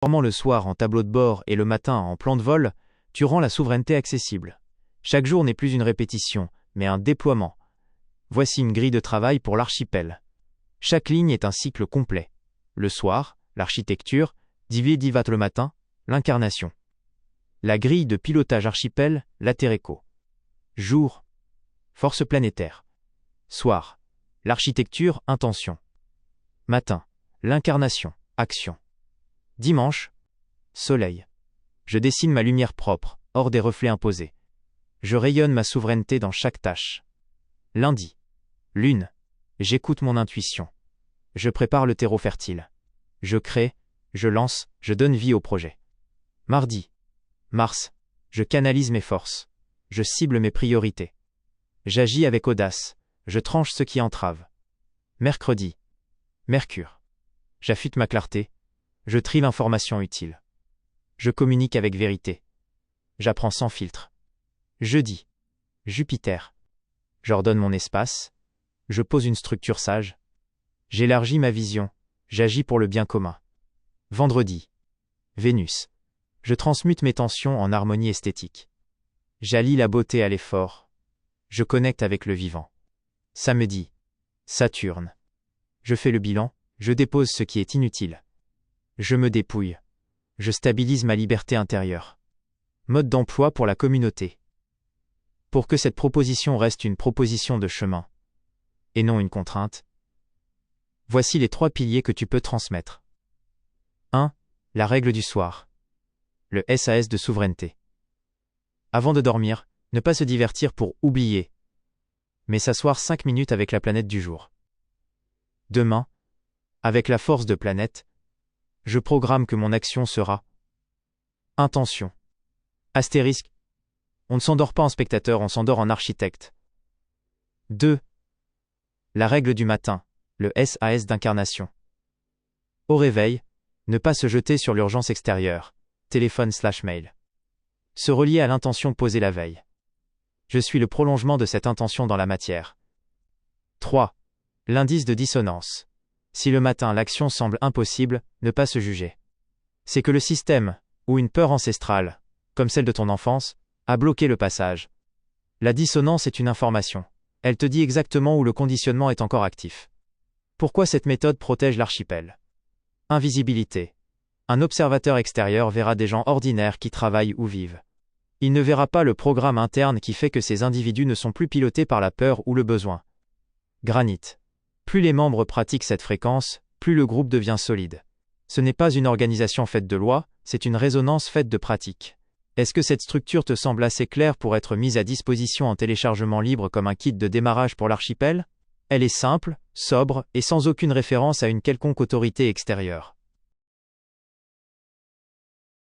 Transformant le soir en tableau de bord et le matin en plan de vol, tu rends la souveraineté accessible. Chaque jour n'est plus une répétition, mais un déploiement. Voici une grille de travail pour l'archipel. Chaque ligne est un cycle complet. Le soir, l'architecture, Dividivat le matin, l'incarnation. La grille de pilotage archipel, l'Atereco. Jour, force planétaire. Soir, l'architecture, intention. Matin, l'incarnation, action. Dimanche, soleil. Je dessine ma lumière propre, hors des reflets imposés. Je rayonne ma souveraineté dans chaque tâche. Lundi, lune. J'écoute mon intuition. Je prépare le terreau fertile. Je crée, je lance, je donne vie au projet. Mardi, Mars. Je canalise mes forces. Je cible mes priorités. J'agis avec audace. Je tranche ce qui entrave. Mercredi, Mercure. J'affûte ma clarté. Je trie l'information utile. Je communique avec vérité. J'apprends sans filtre. Jeudi, Jupiter. J'ordonne mon espace. Je pose une structure sage. J'élargis ma vision. J'agis pour le bien commun. Vendredi, Vénus. Je transmute mes tensions en harmonie esthétique. J'allie la beauté à l'effort. Je connecte avec le vivant. Samedi, Saturne. Je fais le bilan, je dépose ce qui est inutile. Je me dépouille. Je stabilise ma liberté intérieure. Mode d'emploi pour la communauté. Pour que cette proposition reste une proposition de chemin, et non une contrainte, voici les 3 piliers que tu peux transmettre. 1. La règle du soir. Le SAS de souveraineté. Avant de dormir, ne pas se divertir pour oublier, mais s'asseoir 5 minutes avec la planète du jour. Demain, avec la force de planète, je programme que mon action sera intention. Astérisque. On ne s'endort pas en spectateur, on s'endort en architecte. 2. La règle du matin, le SAS d'incarnation. Au réveil, ne pas se jeter sur l'urgence extérieure, téléphone/mail. Se relier à l'intention posée la veille. Je suis le prolongement de cette intention dans la matière. 3. L'indice de dissonance. Si le matin l'action semble impossible, ne pas se juger. C'est que le système, ou une peur ancestrale, comme celle de ton enfance, a bloqué le passage. La dissonance est une information. Elle te dit exactement où le conditionnement est encore actif. Pourquoi cette méthode protège l'archipel? Invisibilité. Un observateur extérieur verra des gens ordinaires qui travaillent ou vivent. Il ne verra pas le programme interne qui fait que ces individus ne sont plus pilotés par la peur ou le besoin. Granit. Plus les membres pratiquent cette fréquence, plus le groupe devient solide. Ce n'est pas une organisation faite de lois, c'est une résonance faite de pratiques. Est-ce que cette structure te semble assez claire pour être mise à disposition en téléchargement libre comme un kit de démarrage pour l'archipel? Elle est simple, sobre et sans aucune référence à une quelconque autorité extérieure.